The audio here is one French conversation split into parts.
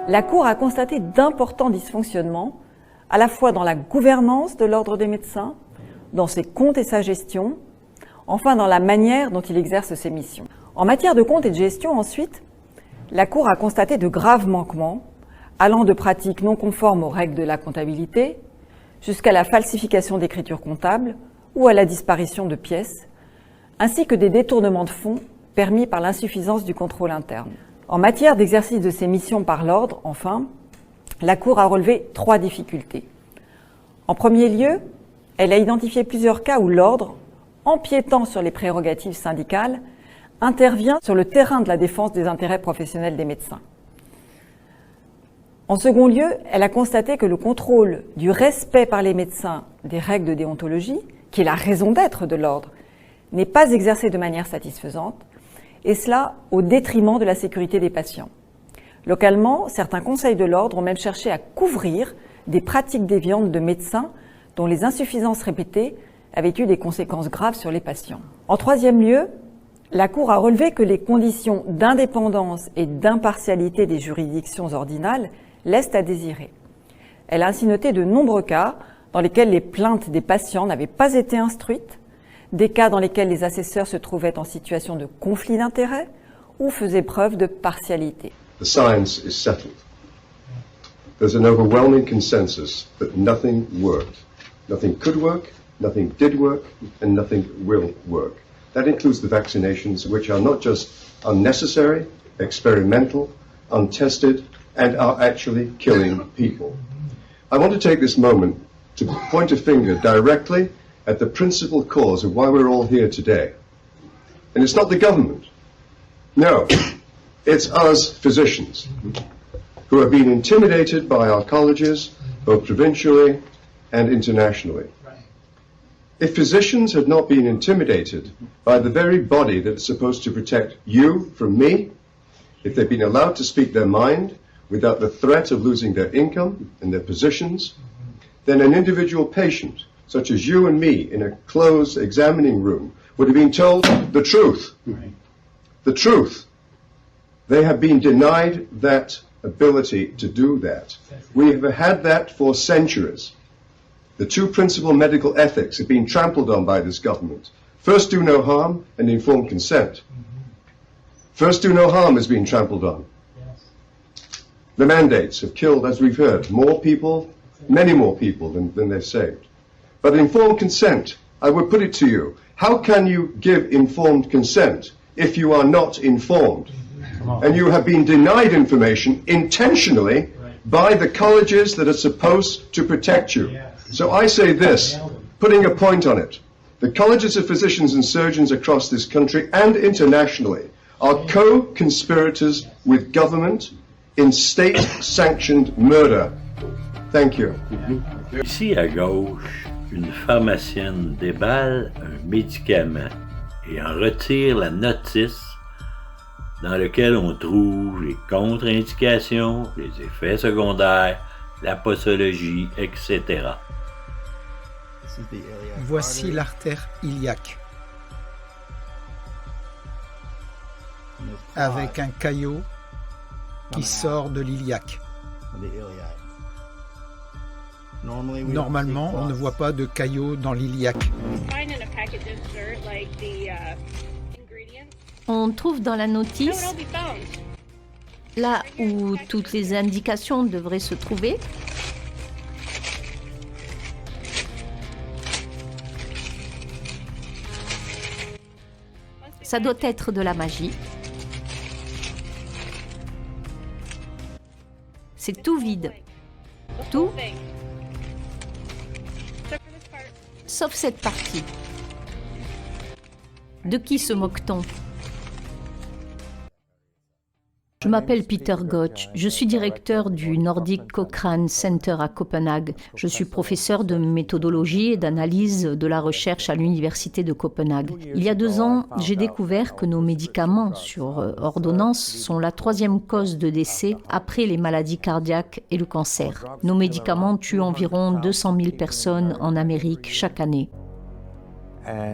La Cour a constaté d'importants dysfonctionnements, à la fois dans la gouvernance de l'Ordre des médecins, dans ses comptes et sa gestion, enfin dans la manière dont il exerce ses missions. En matière de comptes et de gestion, ensuite, la Cour a constaté de graves manquements, allant de pratiques non conformes aux règles de la comptabilité, jusqu'à la falsification d'écritures comptables ou à la disparition de pièces, ainsi que des détournements de fonds permis par l'insuffisance du contrôle interne. En matière d'exercice de ses missions par l'Ordre, enfin, la Cour a relevé 3 difficultés. En premier lieu, elle a identifié plusieurs cas où l'Ordre, empiétant sur les prérogatives syndicales, intervient sur le terrain de la défense des intérêts professionnels des médecins. En second lieu, elle a constaté que le contrôle du respect par les médecins des règles de déontologie, qui est la raison d'être de l'Ordre, n'est pas exercé de manière satisfaisante, et cela au détriment de la sécurité des patients. Localement, certains conseils de l'Ordre ont même cherché à couvrir des pratiques déviantes de médecins dont les insuffisances répétées avaient eu des conséquences graves sur les patients. En troisième lieu, la Cour a relevé que les conditions d'indépendance et d'impartialité des juridictions ordinales laissent à désirer. Elle a ainsi noté de nombreux cas dans lesquels les plaintes des patients n'avaient pas été instruites, des cas dans lesquels les assesseurs se trouvaient en situation de conflit d'intérêts ou faisaient preuve de partialité. The science is settled. There's an overwhelming consensus that nothing worked. Nothing could work, nothing did work, and nothing will work. That includes the vaccinations, which are not just unnecessary, experimental, untested, and are actually killing people. I want to take this moment to point a finger directly at the principal cause of why we're all here today. And it's not the government. No, it's us physicians who have been intimidated by our colleges, both provincially and internationally. If physicians had not been intimidated by the very body that is supposed to protect you from me, if they'd been allowed to speak their mind without the threat of losing their income and their positions, then an individual patient, such as you and me, in a closed examining room, would have been told the truth. Right. The truth. They have been denied that ability to do that. We have had that for centuries. The 2 principal medical ethics have been trampled on by this government. First, do no harm, and informed consent. First, do no harm has been trampled on. The mandates have killed, as we've heard, more people, many more people than they've saved. But informed consent, I would put it to you, how can you give informed consent if you are not informed? And you have been denied information intentionally by the colleges that are supposed to protect you. So I say this, putting a point on it. The colleges of physicians and surgeons across this country and internationally are co-conspirators with government in state-sanctioned murder. Thank you. Ici à gauche, une pharmacienne déballe un médicament et en retire la notice dans laquelle on trouve les contre-indications, les effets secondaires, la posologie, etc. Voici l'artère iliaque, avec un caillot qui sort de l'iliaque. Normalement, on ne voit pas de caillot dans l'iliaque. On trouve dans la notice, là où toutes les indications devraient se trouver, ça doit être de la magie. C'est tout vide. Tout, sauf cette partie. De qui se moque-t-on ? Je m'appelle Peter Gotch, je suis directeur du Nordic Cochrane Center à Copenhague. Je suis professeur de méthodologie et d'analyse de la recherche à l'Université de Copenhague. Il y a 2 ans, j'ai découvert que nos médicaments sur ordonnance sont la 3e cause de décès après les maladies cardiaques et le cancer. Nos médicaments tuent environ 200 000 personnes en Amérique chaque année.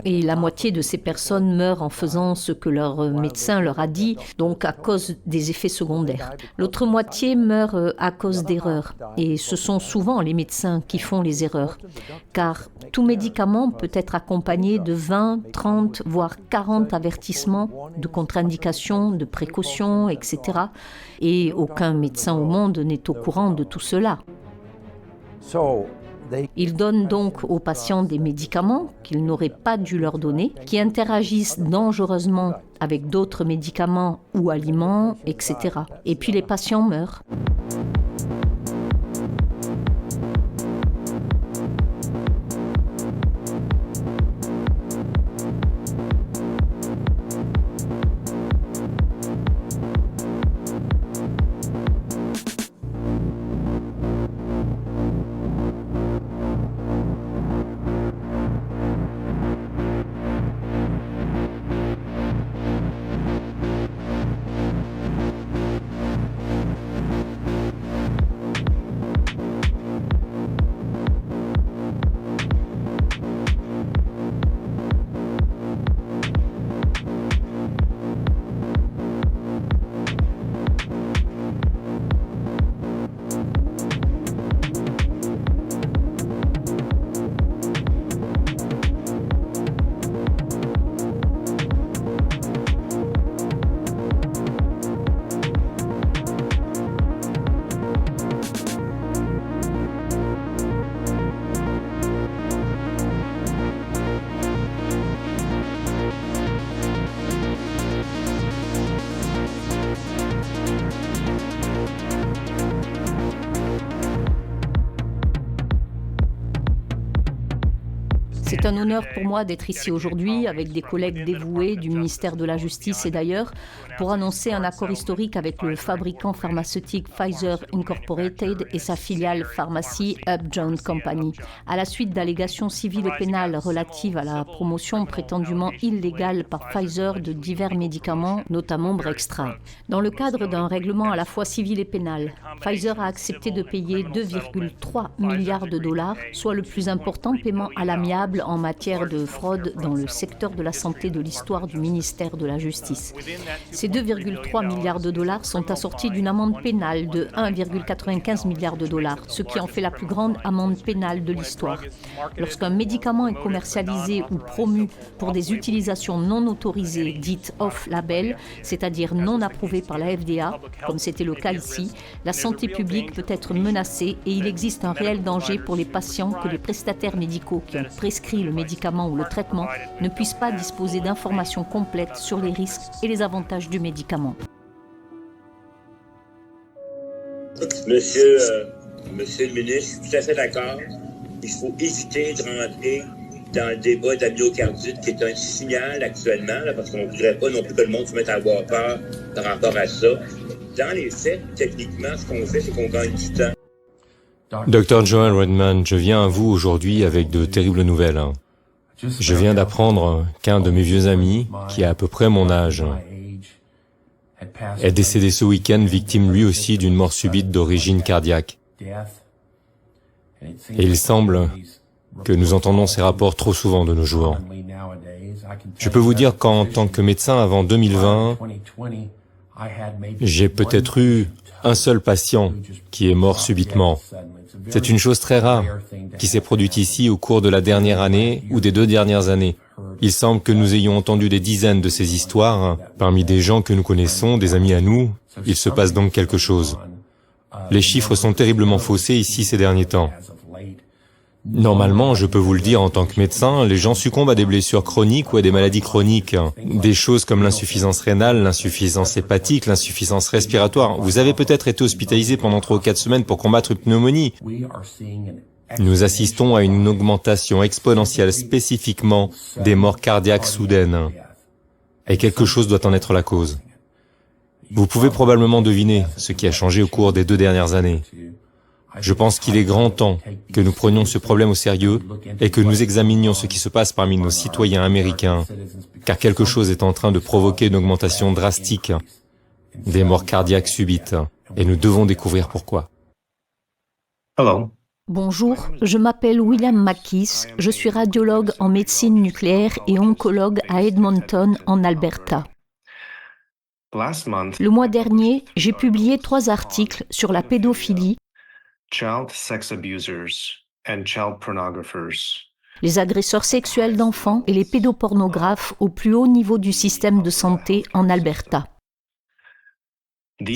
Et la moitié de ces personnes meurent en faisant ce que leur médecin leur a dit, donc à cause des effets secondaires. L'autre moitié meurt à cause d'erreurs. Et ce sont souvent les médecins qui font les erreurs. Car tout médicament peut être accompagné de 20, 30, voire 40 avertissements de contre-indications, de précautions, etc. Et aucun médecin au monde n'est au courant de tout cela. Ils donnent donc aux patients des médicaments qu'ils n'auraient pas dû leur donner, qui interagissent dangereusement avec d'autres médicaments ou aliments, etc. Et puis les patients meurent. C'est un honneur pour moi d'être ici aujourd'hui avec des collègues dévoués du ministère de la Justice et d'ailleurs pour annoncer un accord historique avec le fabricant pharmaceutique Pfizer Incorporated et sa filiale pharmacie Upjohn Company, à la suite d'allégations civiles et pénales relatives à la promotion prétendument illégale par Pfizer de divers médicaments, notamment Brextra. Dans le cadre d'un règlement à la fois civil et pénal, Pfizer a accepté de payer 2,3 milliards de dollars, soit le plus important paiement à l'amiable en matière de fraude dans le secteur de la santé de l'histoire du ministère de la Justice. Ces 2,3 milliards de dollars sont assortis d'une amende pénale de 1,95 milliard de dollars, ce qui en fait la plus grande amende pénale de l'histoire. Lorsqu'un médicament est commercialisé ou promu pour des utilisations non autorisées, dites off-label, c'est-à-dire non approuvées par la FDA, comme c'était le cas ici, la santé publique peut être menacée et il existe un réel danger pour les patients que les prestataires médicaux qui ont prescrit le médicament ou le traitement ne puissent pas disposer d'informations complètes sur les risques et les avantages du médicament. Monsieur le ministre, je suis tout à fait d'accord. Il faut éviter de rentrer dans le débat de la myocardite qui est un signal actuellement, là, parce qu'on ne voudrait pas non plus que le monde se mette à avoir peur par rapport à ça. Dans les faits, techniquement, ce qu'on fait, c'est qu'on gagne du temps. Dr Joel Redman, je viens à vous aujourd'hui avec de terribles nouvelles. Je viens d'apprendre qu'un de mes vieux amis, qui a à peu près mon âge, est décédé ce week-end, victime lui aussi d'une mort subite d'origine cardiaque. Et il semble que nous entendons ces rapports trop souvent de nos jours. Je peux vous dire qu'en tant que médecin avant 2020, j'ai peut-être eu un seul patient qui est mort subitement. C'est une chose très rare qui s'est produite ici au cours de la dernière année ou des 2 dernières années. Il semble que nous ayons entendu des dizaines de ces histoires parmi des gens que nous connaissons, des amis à nous. Il se passe donc quelque chose. Les chiffres sont terriblement faussés ici ces derniers temps. Normalement, je peux vous le dire en tant que médecin, les gens succombent à des blessures chroniques ou à des maladies chroniques. Des choses comme l'insuffisance rénale, l'insuffisance hépatique, l'insuffisance respiratoire. Vous avez peut-être été hospitalisé pendant 3 ou 4 semaines pour combattre une pneumonie. Nous assistons à une augmentation exponentielle spécifiquement des morts cardiaques soudaines. Et quelque chose doit en être la cause. Vous pouvez probablement deviner ce qui a changé au cours des 2 dernières années. Je pense qu'il est grand temps que nous prenions ce problème au sérieux et que nous examinions ce qui se passe parmi nos citoyens américains, car quelque chose est en train de provoquer une augmentation drastique des morts cardiaques subites, et nous devons découvrir pourquoi. Hello, Bonjour, je m'appelle William McKees, je suis radiologue en médecine nucléaire et oncologue à Edmonton, en Alberta. Le mois dernier, j'ai publié 3 articles sur la pédophilie, les agresseurs sexuels d'enfants et les pédopornographes au plus haut niveau du système de santé en Alberta.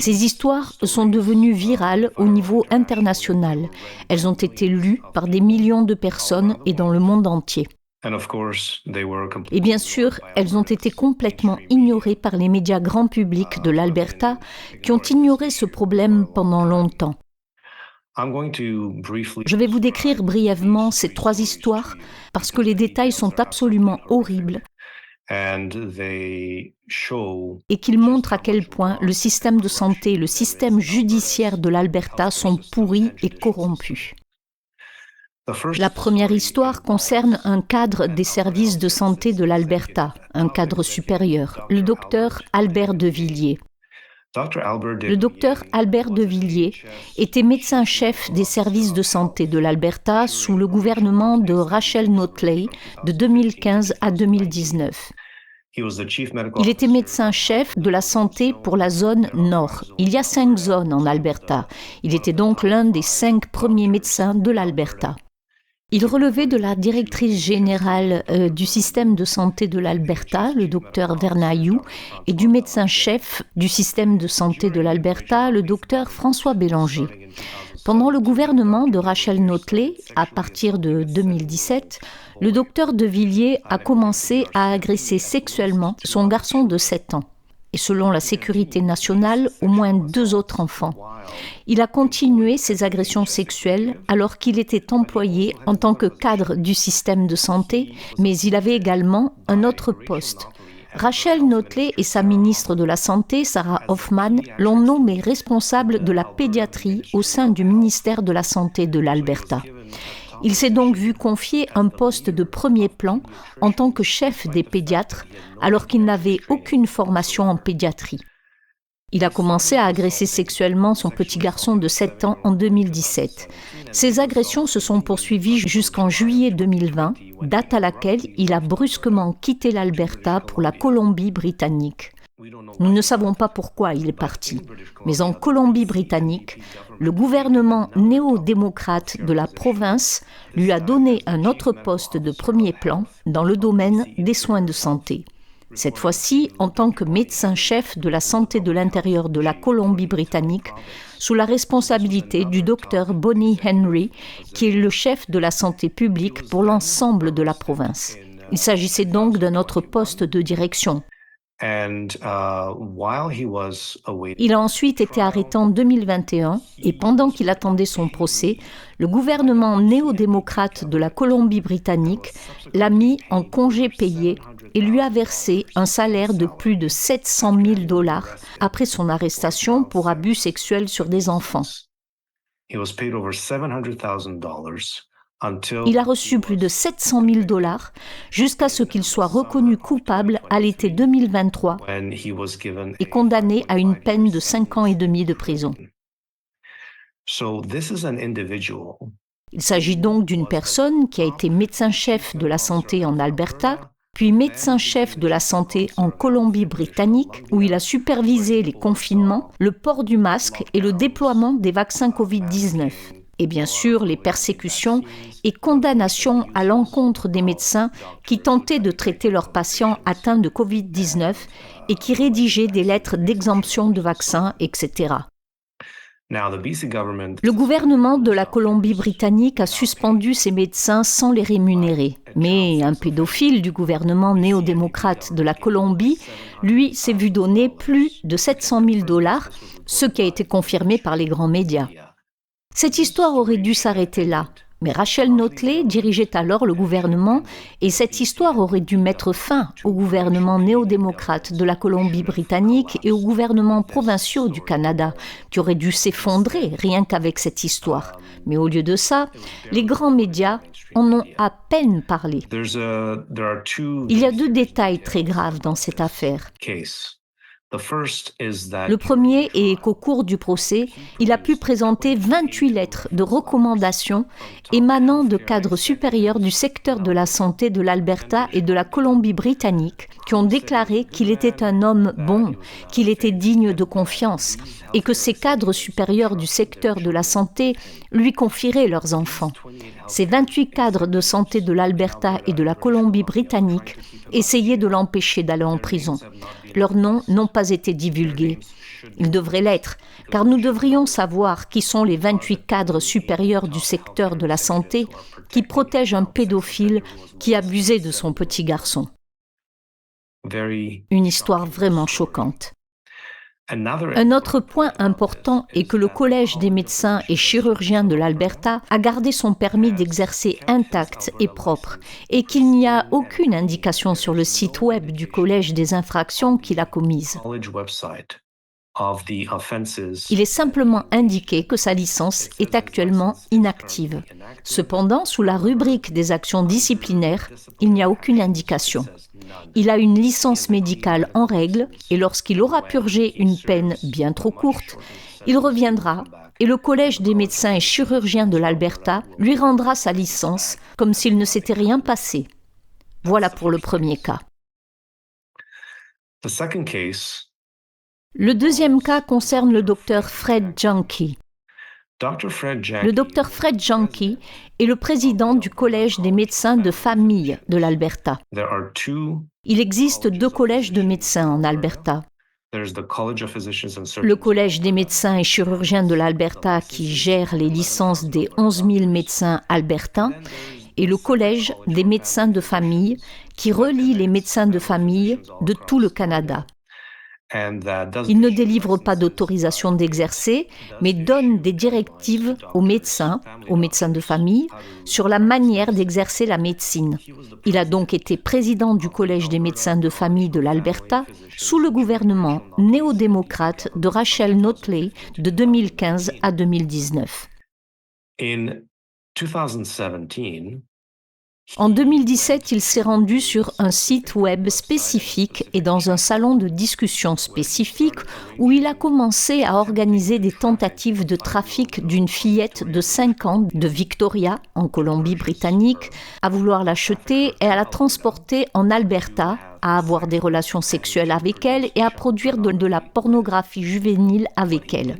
Ces histoires sont devenues virales au niveau international. Elles ont été lues par des millions de personnes et dans le monde entier. Et bien sûr, elles ont été complètement ignorées par les médias grand public de l'Alberta qui ont ignoré ce problème pendant longtemps. Je vais vous décrire brièvement ces 3 histoires parce que les détails sont absolument horribles et qu'ils montrent à quel point le système de santé et le système judiciaire de l'Alberta sont pourris et corrompus. La première histoire concerne un cadre des services de santé de l'Alberta, un cadre supérieur, le docteur Albert de Villiers. Le docteur Albert de Villiers était médecin-chef des services de santé de l'Alberta sous le gouvernement de Rachel Notley de 2015 à 2019. Il était médecin-chef de la santé pour la zone Nord. Il y a 5 zones en Alberta. Il était donc l'un des 5 premiers médecins de l'Alberta. Il relevait de la directrice générale du système de santé de l'Alberta, le docteur Verna Yu, et du médecin-chef du système de santé de l'Alberta, le docteur François Bélanger. Pendant le gouvernement de Rachel Notley, à partir de 2017, le docteur de Villiers a commencé à agresser sexuellement son garçon de 7 ans. Et selon la sécurité nationale, au moins 2 autres enfants. Il a continué ses agressions sexuelles alors qu'il était employé en tant que cadre du système de santé, mais il avait également un autre poste. Rachel Notley et sa ministre de la Santé, Sarah Hoffman, l'ont nommé responsable de la pédiatrie au sein du ministère de la Santé de l'Alberta. Il s'est donc vu confier un poste de premier plan en tant que chef des pédiatres, alors qu'il n'avait aucune formation en pédiatrie. Il a commencé à agresser sexuellement son petit garçon de 7 ans en 2017. Ces agressions se sont poursuivies jusqu'en juillet 2020, date à laquelle il a brusquement quitté l'Alberta pour la Colombie-Britannique. Nous ne savons pas pourquoi il est parti, mais en Colombie-Britannique, le gouvernement néo-démocrate de la province lui a donné un autre poste de premier plan dans le domaine des soins de santé. Cette fois-ci en tant que médecin-chef de la santé de l'intérieur de la Colombie-Britannique, sous la responsabilité du docteur Bonnie Henry, qui est le chef de la santé publique pour l'ensemble de la province. Il s'agissait donc d'un autre poste de direction. Il a ensuite été arrêté en 2021 et pendant qu'il attendait son procès, le gouvernement néo-démocrate de la Colombie-Britannique l'a mis en congé payé et lui a versé un salaire de plus de 700 000 $ après son arrestation pour abus sexuels sur des enfants. Il a reçu plus de 700 000 $ jusqu'à ce qu'il soit reconnu coupable à l'été 2023 et condamné à une peine de 5 ans et demi de prison. Il s'agit donc d'une personne qui a été médecin-chef de la santé en Alberta, puis médecin-chef de la santé en Colombie-Britannique, où il a supervisé les confinements, le port du masque et le déploiement des vaccins Covid-19. Et bien sûr, les persécutions et condamnations à l'encontre des médecins qui tentaient de traiter leurs patients atteints de Covid-19 et qui rédigeaient des lettres d'exemption de vaccins, etc. Le gouvernement de la Colombie-Britannique a suspendu ces médecins sans les rémunérer. Mais un pédophile du gouvernement néo-démocrate de la Colombie, lui, s'est vu donner plus de 700 000 $, ce qui a été confirmé par les grands médias. Cette histoire aurait dû s'arrêter là, mais Rachel Notley dirigeait alors le gouvernement et cette histoire aurait dû mettre fin au gouvernement néo-démocrate de la Colombie-Britannique et aux gouvernements provinciaux du Canada, qui auraient dû s'effondrer rien qu'avec cette histoire. Mais au lieu de ça, les grands médias en ont à peine parlé. Il y a 2 détails très graves dans cette affaire. Le premier est qu'au cours du procès, il a pu présenter 28 lettres de recommandation émanant de cadres supérieurs du secteur de la santé de l'Alberta et de la Colombie-Britannique qui ont déclaré qu'il était un homme bon, qu'il était digne de confiance et que ces cadres supérieurs du secteur de la santé lui confieraient leurs enfants. Ces 28 cadres de santé de l'Alberta et de la Colombie-Britannique essayaient de l'empêcher d'aller en prison. Leurs noms n'ont pas été divulgués. Ils devraient l'être, car nous devrions savoir qui sont les 28 cadres supérieurs du secteur de la santé qui protègent un pédophile qui abusait de son petit garçon. Une histoire vraiment choquante. Un autre point important est que le Collège des médecins et chirurgiens de l'Alberta a gardé son permis d'exercer intact et propre et qu'il n'y a aucune indication sur le site web du Collège des infractions qu'il a commises. Il est simplement indiqué que sa licence est actuellement inactive. Cependant, sous la rubrique des actions disciplinaires, il n'y a aucune indication. Il a une licence médicale en règle et lorsqu'il aura purgé une peine bien trop courte, il reviendra et le Collège des médecins et chirurgiens de l'Alberta lui rendra sa licence comme s'il ne s'était rien passé. Voilà pour le premier cas. Le deuxième cas concerne le docteur Fred Janke. Le docteur Fred Janke est le président du Collège des médecins de famille de l'Alberta. Il existe 2 collèges de médecins en Alberta. Le Collège des médecins et chirurgiens de l'Alberta qui gère les licences des 11 000 médecins albertains et le Collège des médecins de famille qui relie les médecins de famille de tout le Canada. Il ne délivre pas d'autorisation d'exercer, mais donne des directives aux médecins de famille, sur la manière d'exercer la médecine. Il a donc été président du Collège des médecins de famille de l'Alberta sous le gouvernement néo-démocrate de Rachel Notley de 2015 à 2019. En 2017, il s'est rendu sur un site web spécifique et dans un salon de discussion spécifique où il a commencé à organiser des tentatives de trafic d'une fillette de 5 ans de Victoria, en Colombie-Britannique, à vouloir l'acheter et à la transporter en Alberta, à avoir des relations sexuelles avec elle et à produire de la pornographie juvénile avec elle.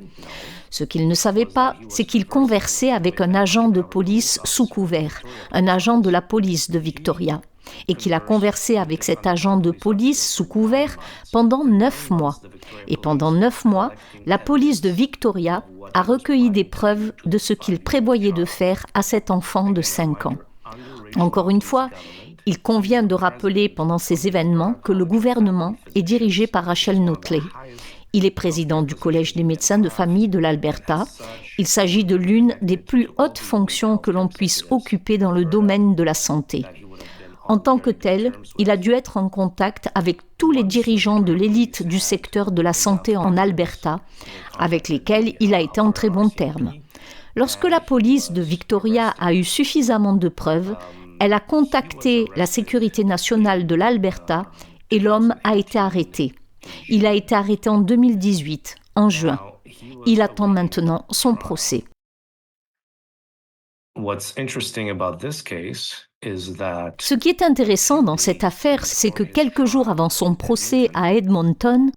Ce qu'il ne savait pas, c'est qu'il conversait avec un agent de police sous couvert, un agent de la police de Victoria, et qu'il a conversé avec cet agent de police sous couvert pendant 9 mois. Et pendant 9 mois, la police de Victoria a recueilli des preuves de ce qu'il prévoyait de faire à cet enfant de 5 ans. Encore une fois, il convient de rappeler pendant ces événements que le gouvernement est dirigé par Rachel Notley. Il est président du Collège des médecins de famille de l'Alberta. Il s'agit de l'une des plus hautes fonctions que l'on puisse occuper dans le domaine de la santé. En tant que tel, il a dû être en contact avec tous les dirigeants de l'élite du secteur de la santé en Alberta, avec lesquels il a été en très bons termes. Lorsque la police de Victoria a eu suffisamment de preuves, elle a contacté la Sécurité nationale de l'Alberta et l'homme a été arrêté. Il a été arrêté en 2018, en juin. Il attend maintenant son procès. Ce qui est intéressant dans cette affaire, c'est que quelques jours avant son procès à Edmonton,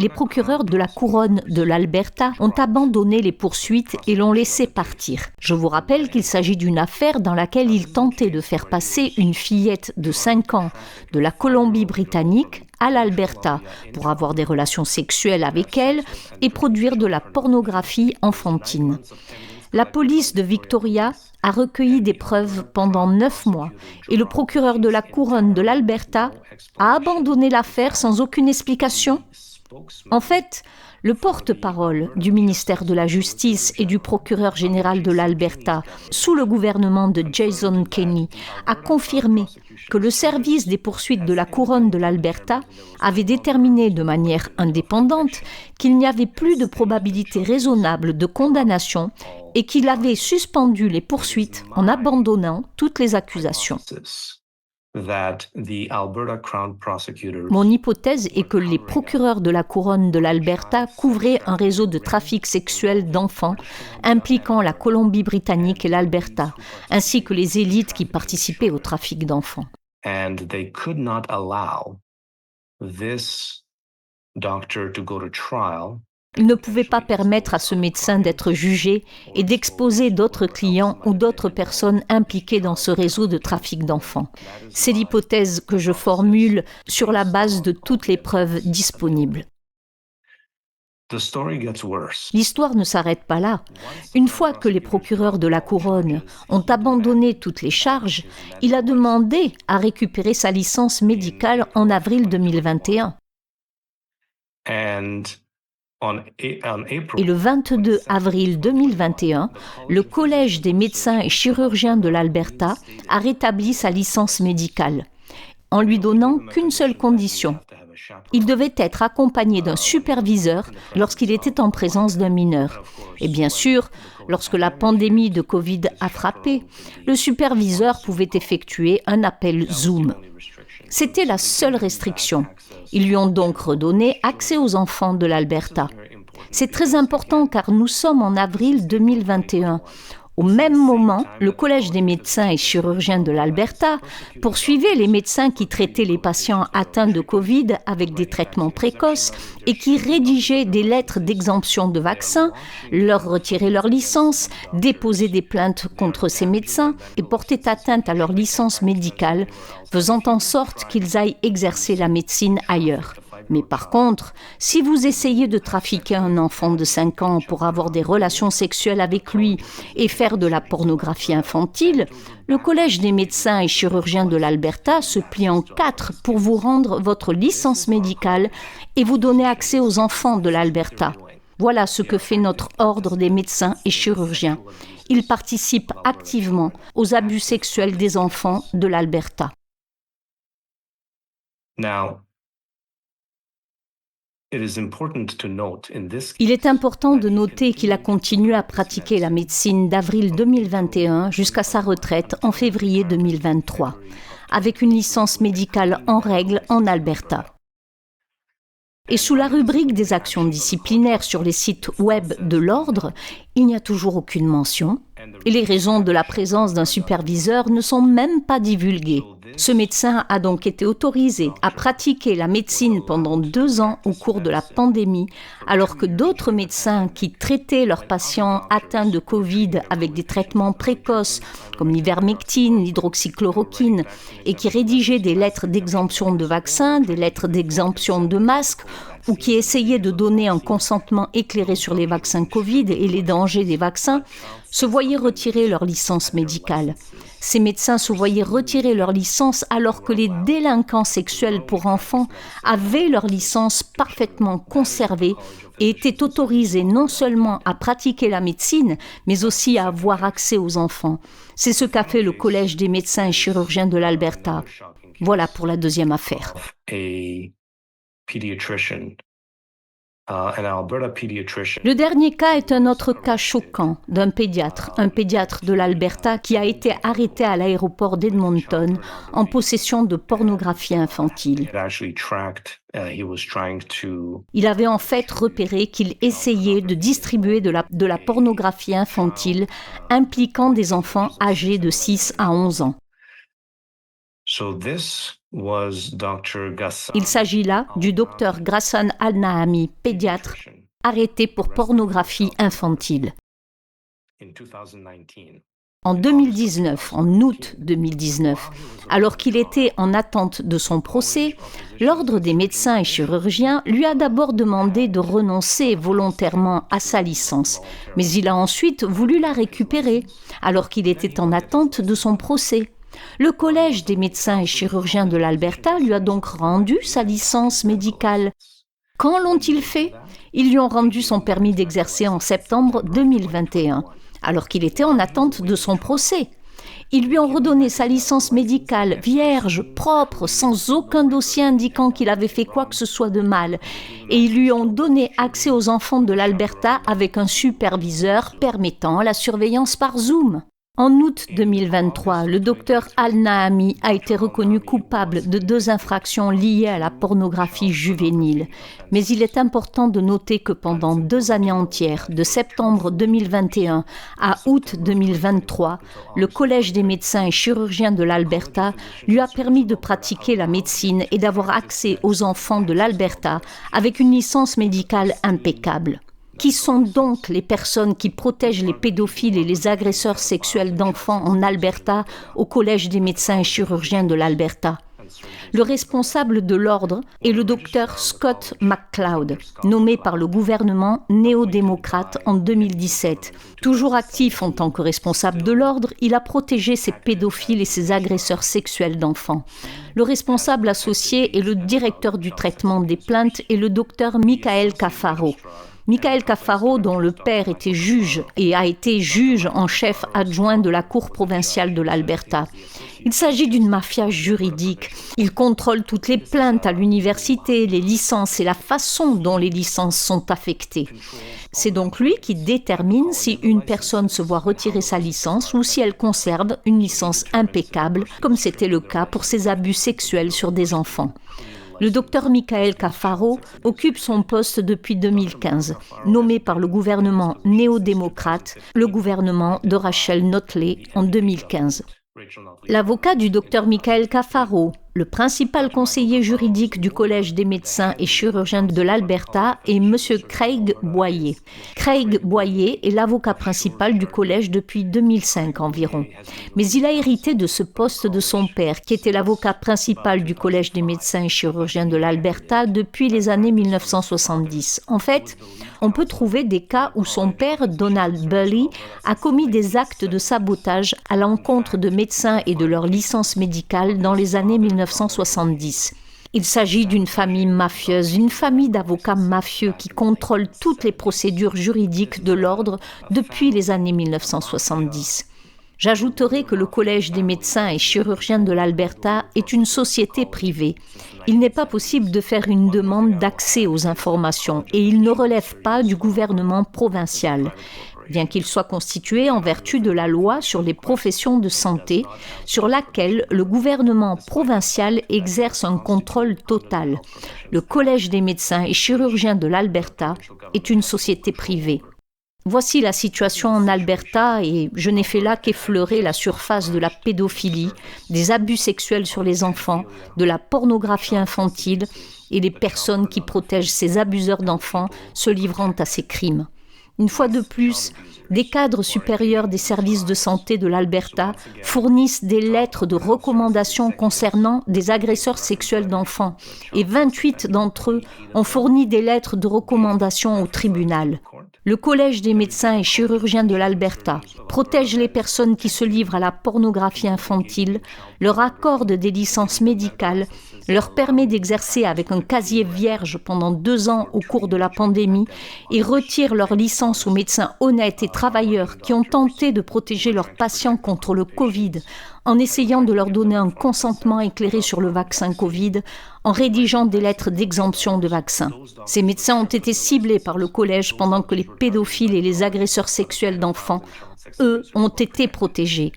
les procureurs de la couronne de l'Alberta ont abandonné les poursuites et l'ont laissé partir. Je vous rappelle qu'il s'agit d'une affaire dans laquelle ils tentaient de faire passer une fillette de 5 ans de la Colombie-Britannique à l'Alberta pour avoir des relations sexuelles avec elle et produire de la pornographie enfantine. La police de Victoria a recueilli des preuves pendant 9 mois et le procureur de la couronne de l'Alberta a abandonné l'affaire sans aucune explication. En fait, le porte-parole du ministère de la Justice et du procureur général de l'Alberta, sous le gouvernement de Jason Kenney, a confirmé que le service des poursuites de la couronne de l'Alberta avait déterminé de manière indépendante qu'il n'y avait plus de probabilité raisonnable de condamnation et qu'il avait suspendu les poursuites en abandonnant toutes les accusations. Mon hypothèse est que les procureurs de la couronne de l'Alberta couvraient un réseau de trafic sexuel d'enfants impliquant la Colombie-Britannique et l'Alberta, ainsi que les élites qui participaient au trafic d'enfants. And they could not allow this doctor to go to trial. Ils ne pouvaient pas permettre à ce médecin d'être jugé et d'exposer d'autres clients ou d'autres personnes impliquées dans ce réseau de trafic d'enfants. C'est l'hypothèse que je formule sur la base de toutes les preuves disponibles. L'histoire ne s'arrête pas là. Une fois que les procureurs de la couronne ont abandonné toutes les charges, il a demandé à récupérer sa licence médicale en avril 2021. Et le 22 avril 2021, le Collège des médecins et chirurgiens de l'Alberta a rétabli sa licence médicale, en lui donnant qu'une seule condition. Il devait être accompagné d'un superviseur lorsqu'il était en présence d'un mineur. Et bien sûr, lorsque la pandémie de Covid a frappé, le superviseur pouvait effectuer un appel Zoom. C'était la seule restriction. Ils lui ont donc redonné accès aux enfants de l'Alberta. C'est très important car nous sommes en avril 2021. Au même moment, le Collège des médecins et chirurgiens de l'Alberta poursuivait les médecins qui traitaient les patients atteints de Covid avec des traitements précoces et qui rédigeaient des lettres d'exemption de vaccins, leur retiraient leur licence, déposaient des plaintes contre ces médecins et portaient atteinte à leur licence médicale, faisant en sorte qu'ils aillent exercer la médecine ailleurs. Mais par contre, si vous essayez de trafiquer un enfant de 5 ans pour avoir des relations sexuelles avec lui et faire de la pornographie infantile, le Collège des médecins et chirurgiens de l'Alberta se plie en 4 pour vous rendre votre licence médicale et vous donner accès aux enfants de l'Alberta. Voilà ce que fait notre ordre des médecins et chirurgiens. Il participe activement aux abus sexuels des enfants de l'Alberta. Il est important de noter qu'il a continué à pratiquer la médecine d'avril 2021 jusqu'à sa retraite en février 2023, avec une licence médicale en règle en Alberta. Et sous la rubrique des actions disciplinaires sur les sites web de l'ordre, il n'y a toujours aucune mention et les raisons de la présence d'un superviseur ne sont même pas divulguées. Ce médecin a donc été autorisé à pratiquer la médecine pendant 2 ans au cours de la pandémie, alors que d'autres médecins qui traitaient leurs patients atteints de Covid avec des traitements précoces comme l'ivermectine, l'hydroxychloroquine, et qui rédigeaient des lettres d'exemption de vaccins, des lettres d'exemption de masques, ou qui essayaient de donner un consentement éclairé sur les vaccins Covid et les dangers des vaccins, se voyaient retirer leur licence médicale. Ces médecins se voyaient retirer leur licence alors que les délinquants sexuels pour enfants avaient leur licence parfaitement conservée et étaient autorisés non seulement à pratiquer la médecine, mais aussi à avoir accès aux enfants. C'est ce qu'a fait le Collège des médecins et chirurgiens de l'Alberta. Voilà pour la deuxième affaire. Le dernier cas est un autre cas choquant d'un pédiatre, un pédiatre de l'Alberta qui a été arrêté à l'aéroport d'Edmonton en possession de pornographie infantile. Il avait en fait repéré qu'il essayait de distribuer de la pornographie infantile impliquant des enfants âgés de 6 à 11 ans. Il s'agit là du docteur Ghassan Al-Nahami, pédiatre, arrêté pour pornographie infantile. En 2019, en août 2019, alors qu'il était en attente de son procès, l'Ordre des médecins et chirurgiens lui a d'abord demandé de renoncer volontairement à sa licence, mais il a ensuite voulu la récupérer, alors qu'il était en attente de son procès. Le Collège des médecins et chirurgiens de l'Alberta lui a donc rendu sa licence médicale. Quand l'ont-ils fait? Ils lui ont rendu son permis d'exercer en septembre 2021, alors qu'il était en attente de son procès. Ils lui ont redonné sa licence médicale, vierge, propre, sans aucun dossier indiquant qu'il avait fait quoi que ce soit de mal. Et ils lui ont donné accès aux enfants de l'Alberta avec un superviseur permettant la surveillance par Zoom. En août 2023, le docteur Al-Nahami a été reconnu coupable de 2 infractions liées à la pornographie juvénile. Mais il est important de noter que pendant 2 années entières, de septembre 2021 à août 2023, le Collège des médecins et chirurgiens de l'Alberta lui a permis de pratiquer la médecine et d'avoir accès aux enfants de l'Alberta avec une licence médicale impeccable. Qui sont donc les personnes qui protègent les pédophiles et les agresseurs sexuels d'enfants en Alberta au Collège des médecins et chirurgiens de l'Alberta? Le responsable de l'ordre est le docteur Scott McLeod, nommé par le gouvernement néo-démocrate en 2017. Toujours actif en tant que responsable de l'ordre, il a protégé ces pédophiles et ces agresseurs sexuels d'enfants. Le responsable associé est le directeur du traitement des plaintes et le docteur Michael Cafaro. Michael Cafaro, dont le père était juge et a été juge en chef adjoint de la Cour provinciale de l'Alberta. Il s'agit d'une mafia juridique. Il contrôle toutes les plaintes à l'université, les licences et la façon dont les licences sont affectées. C'est donc lui qui détermine si une personne se voit retirer sa licence ou si elle conserve une licence impeccable, comme c'était le cas pour ses abus sexuels sur des enfants. Le docteur Michael Cafaro occupe son poste depuis 2015, nommé par le gouvernement néo-démocrate, le gouvernement de Rachel Notley en 2015. L'avocat du docteur Michael Cafaro, le principal conseiller juridique du Collège des médecins et chirurgiens de l'Alberta est M. Craig Boyer. Craig Boyer est l'avocat principal du collège depuis 2005 environ. Mais il a hérité de ce poste de son père, qui était l'avocat principal du Collège des médecins et chirurgiens de l'Alberta depuis les années 1970. En fait, on peut trouver des cas où son père, Donald Burley, a commis des actes de sabotage à l'encontre de médecins et de leur licence médicale dans les années 1970. Il s'agit d'une famille mafieuse, une famille d'avocats mafieux qui contrôlent toutes les procédures juridiques de l'ordre depuis les années 1970. J'ajouterai que le Collège des médecins et chirurgiens de l'Alberta est une société privée. Il n'est pas possible de faire une demande d'accès aux informations et il ne relève pas du gouvernement provincial. Bien qu'il soit constitué en vertu de la loi sur les professions de santé, sur laquelle le gouvernement provincial exerce un contrôle total. Le Collège des médecins et chirurgiens de l'Alberta est une société privée. Voici la situation en Alberta et je n'ai fait là qu'effleurer la surface de la pédophilie, des abus sexuels sur les enfants, de la pornographie infantile et des personnes qui protègent ces abuseurs d'enfants se livrant à ces crimes. Une fois de plus, des cadres supérieurs des services de santé de l'Alberta fournissent des lettres de recommandation concernant des agresseurs sexuels d'enfants et 28 d'entre eux ont fourni des lettres de recommandation au tribunal. Le Collège des médecins et chirurgiens de l'Alberta protège les personnes qui se livrent à la pornographie infantile, leur accorde des licences médicales, leur permet d'exercer avec un casier vierge pendant 2 ans au cours de la pandémie et retire leur licence aux médecins honnêtes et travailleurs qui ont tenté de protéger leurs patients contre le Covid en essayant de leur donner un consentement éclairé sur le vaccin Covid, en rédigeant des lettres d'exemption de vaccin. Ces médecins ont été ciblés par le collège pendant que les pédophiles et les agresseurs sexuels d'enfants, eux, ont été protégés.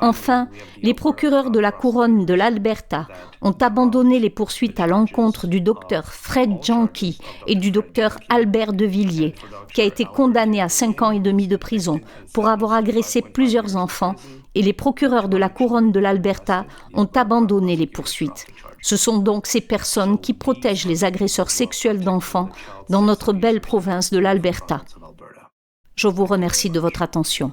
Enfin, les procureurs de la couronne de l'Alberta ont abandonné les poursuites à l'encontre du docteur Fred Janke et du docteur Albert Devilliers, qui a été condamné à 5 ans et demi de prison pour avoir agressé plusieurs enfants, et les procureurs de la couronne de l'Alberta ont abandonné les poursuites. Ce sont donc ces personnes qui protègent les agresseurs sexuels d'enfants dans notre belle province de l'Alberta. Je vous remercie de votre attention.